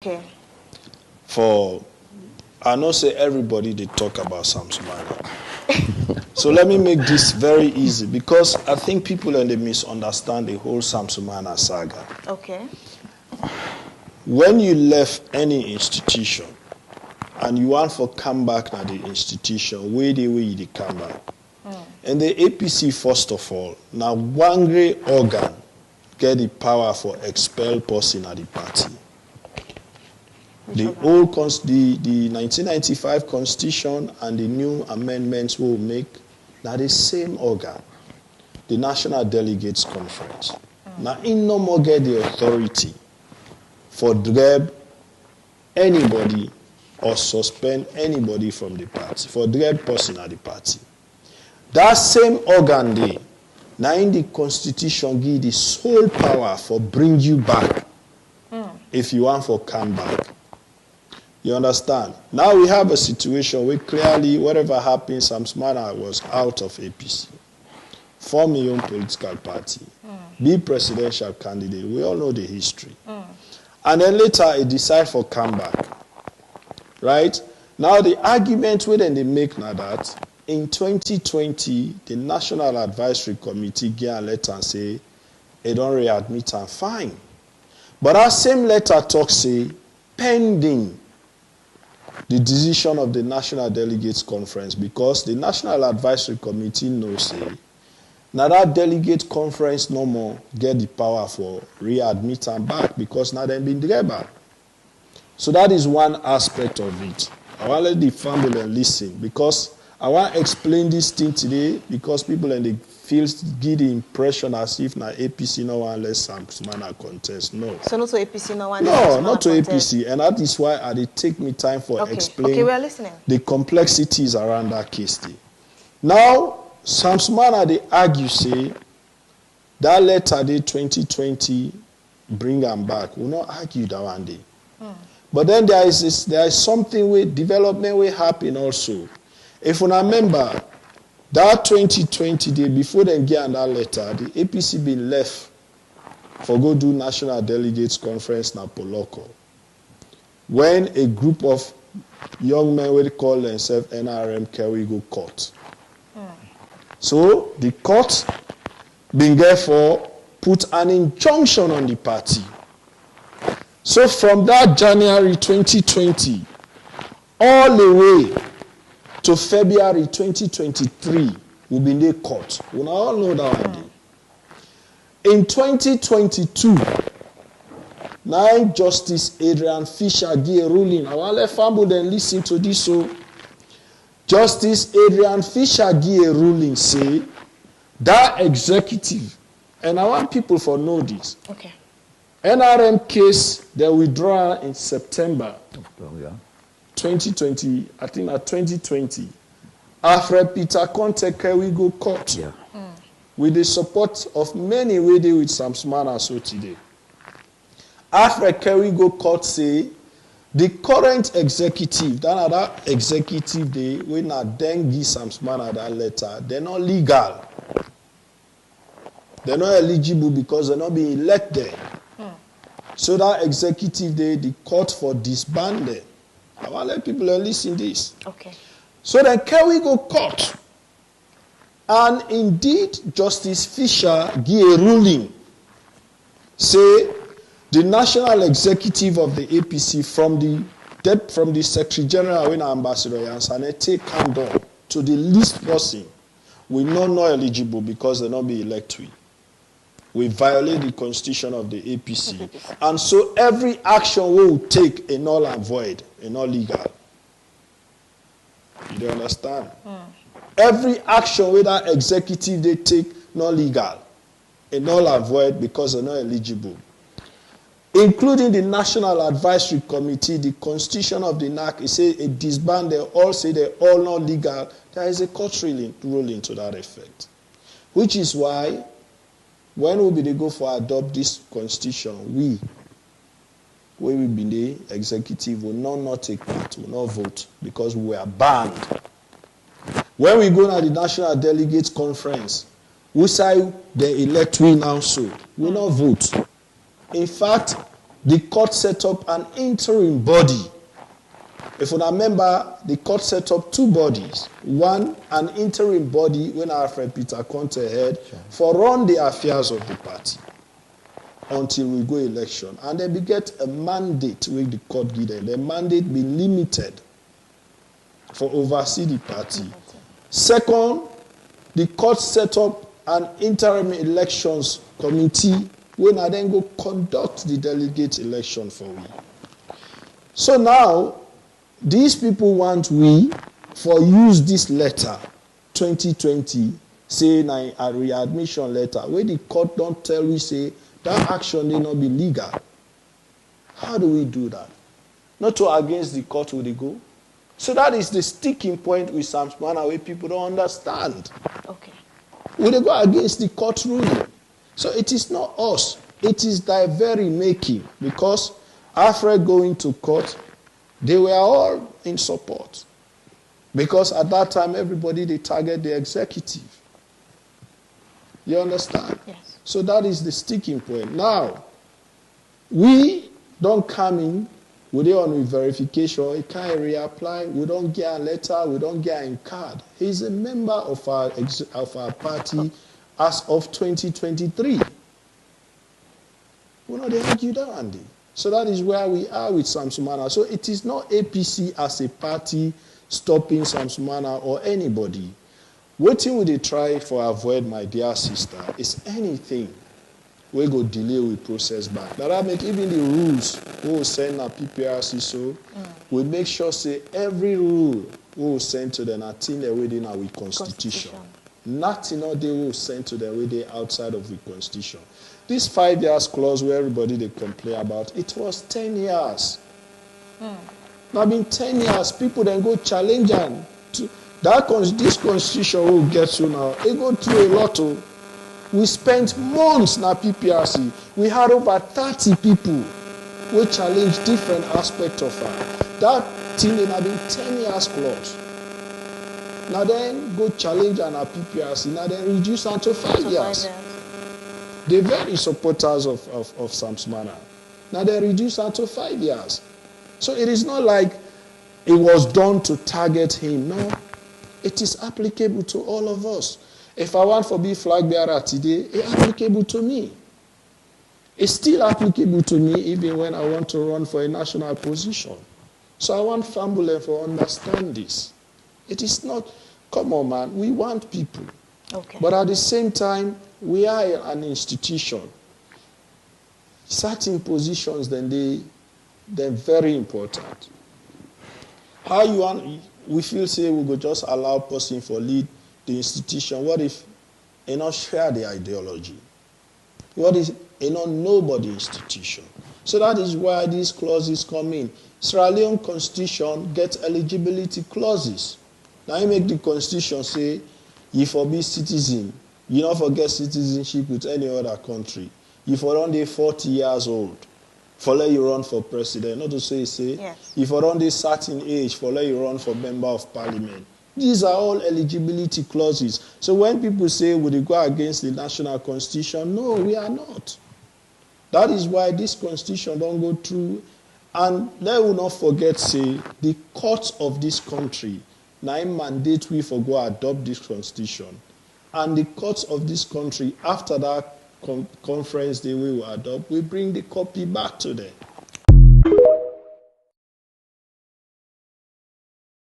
Okay. For, I know say everybody they talk about Sumana. So let me make this very easy because I think people and they misunderstand the whole Sumana saga. Okay. When you left any institution and you want for come back na the institution, where you come back. And the APC first of all, now one great organ get the power for expel person at the party. The old the 1995 constitution and the new amendments will make now the same organ, the National Delegates Conference. Now in no more get the authority for drab anybody or suspend anybody from the party, for drab person at the party. That same organ day, now in the constitution give the sole power for bring you back if you want for come back. You understand? Now we have a situation where clearly whatever happens, Sumana was out of APC. Form a own political party. Be presidential candidate. We all know the history. And then later he decide for comeback. Right? Now the argument when they make now that in 2020, the National Advisory Committee gave a letter and say, they don't readmit and fine. But that same letter talks say, pending the decision of the National Delegates Conference, because the National Advisory Committee knows say, now that delegate conference no more get the power for readmit and back because now they've been together. So that is one aspect of it. I want to let the family listen because I want to explain this thing today because people and they feel give the impression as if now APC no one less Sumana contest. No. So not to APC no one. No, not to APC, and that is why I did take me time for explain we are listening. The complexities around that case. Now, Sumana they argue say that letter day 2020 bring them back. We not argue that one day. But then there is something with development will happen also. If you remember, that 2020 day before they get that letter, the APC been left for go do National Delegates Conference na Poloko. When a group of young men will call themselves NRM carry go court. So the court been therefore put an injunction on the party. So from that January 2020 all the way to February 2023 will be in the court. We all know that one day. In 2022, now Justice Adrian Fisher gave a ruling. I want to let family then listen to this. So Justice Adrian Fisher gave a ruling say that executive, and I want people to know this. Okay. NRM case they withdraw in September 2020, I think at 2020. After Peter Conte we go court with the support of many way they with Sumana so today. After we go court say the current executive, that executive they when not then give Sumana that letter, they're not legal. They're not eligible because they're not being elected. So that executive day, the court for disbanded. I want to let people listen to this. Okay. So then can we go court? And indeed, Justice Fisher gave a ruling. Say the national executive of the APC from the Secretary General when Ambassador Yansane take come down to the least person we not eligible because they not be elected. We violate the constitution of the APC. And so every action we will take is null and void, is not legal. You don't understand? Every action with that executive they take not legal, is null and void because they're not eligible. Including the National Advisory Committee, the constitution of the NAC, it says it disband, they all say they're all not legal. There is a court ruling to that effect. Which is why when we be go for adopt this constitution, we will be the executive will not take part, will not vote because we are banned. When we go to the National Delegates Conference, we say they elect we now so we not vote. In fact, the court set up an interim body. If you remember, the court set up two bodies. One, an interim body when our friend Peter Conte head for run the affairs of the party until we go election. And then we get a mandate with the court give them. The mandate be limited for oversee the party. Second, the court set up an interim elections committee when I then go conduct the delegate election for we. So now, these people want we for use this letter 2020 say na a readmission letter where the court don't tell we say that action may not be legal. How do we do that? Not to against the court will they go. So that is the sticking point with Sumana where people don't understand. Okay. Will they go against the court ruling? So it is not us. It is their very making because after going to court, they were all in support. Because at that time, everybody, they target the executive. You understand? Yes. So that is the sticking point. Now, we don't come in, we don't on verification, he can't reapply, we don't get a letter, we don't get a card. He's a member of our party as of 2023. We know they argue that, Andy. So that is where we are with Sumana. So it is not APC as a party stopping Sumana or anybody. What thing would they try for avoid, my dear sister, is anything we go delay with process back. Now that make even the rules we will send a PPRC so we make sure say every rule we will send to them thing they within our constitution. Nothing all they will send to them within outside of the constitution. This 5 years clause where everybody they complain about, it was 10 years. Now been 10 years, people then go challenge and to that this constitution will get to now. It go through a lot of. We spent months na PPRC. We had over 30 people who challenge different aspects of her. That thing they have been 10 years clause. Now then go challenge and PPRC. Now then reduce unto 5 years. They're very supporters of Sumana. Now they reduce unto 5 years. So it is not like it was done to target him. No, it is applicable to all of us. If I want to be Flagbearer today, it's applicable to me. It's still applicable to me even when I want to run for a national position. So I want Fambule to understand this. It is not, come on man, we want people. Okay. But at the same time, we are an institution. Certain positions, they're very important. How you want, we feel say we could just allow person for lead the institution. What if they not share the ideology? What is a nobody institution? So that is why these clauses come in. Sierra Leone Constitution gets eligibility clauses. Now you make the Constitution say, you for be citizen, you not forget citizenship with any other country. You for only 40 years old, for let you run for president. Not to say, yes. You for only certain age, for let you run for member of parliament. These are all eligibility clauses. So when people say, would you go against the national constitution? No, we are not. That is why this constitution don't go through. And let us not forget, say, the courts of this country, now mandate we for go adopt this constitution. And the courts of this country, after that conference they will adopt, we bring the copy back to them.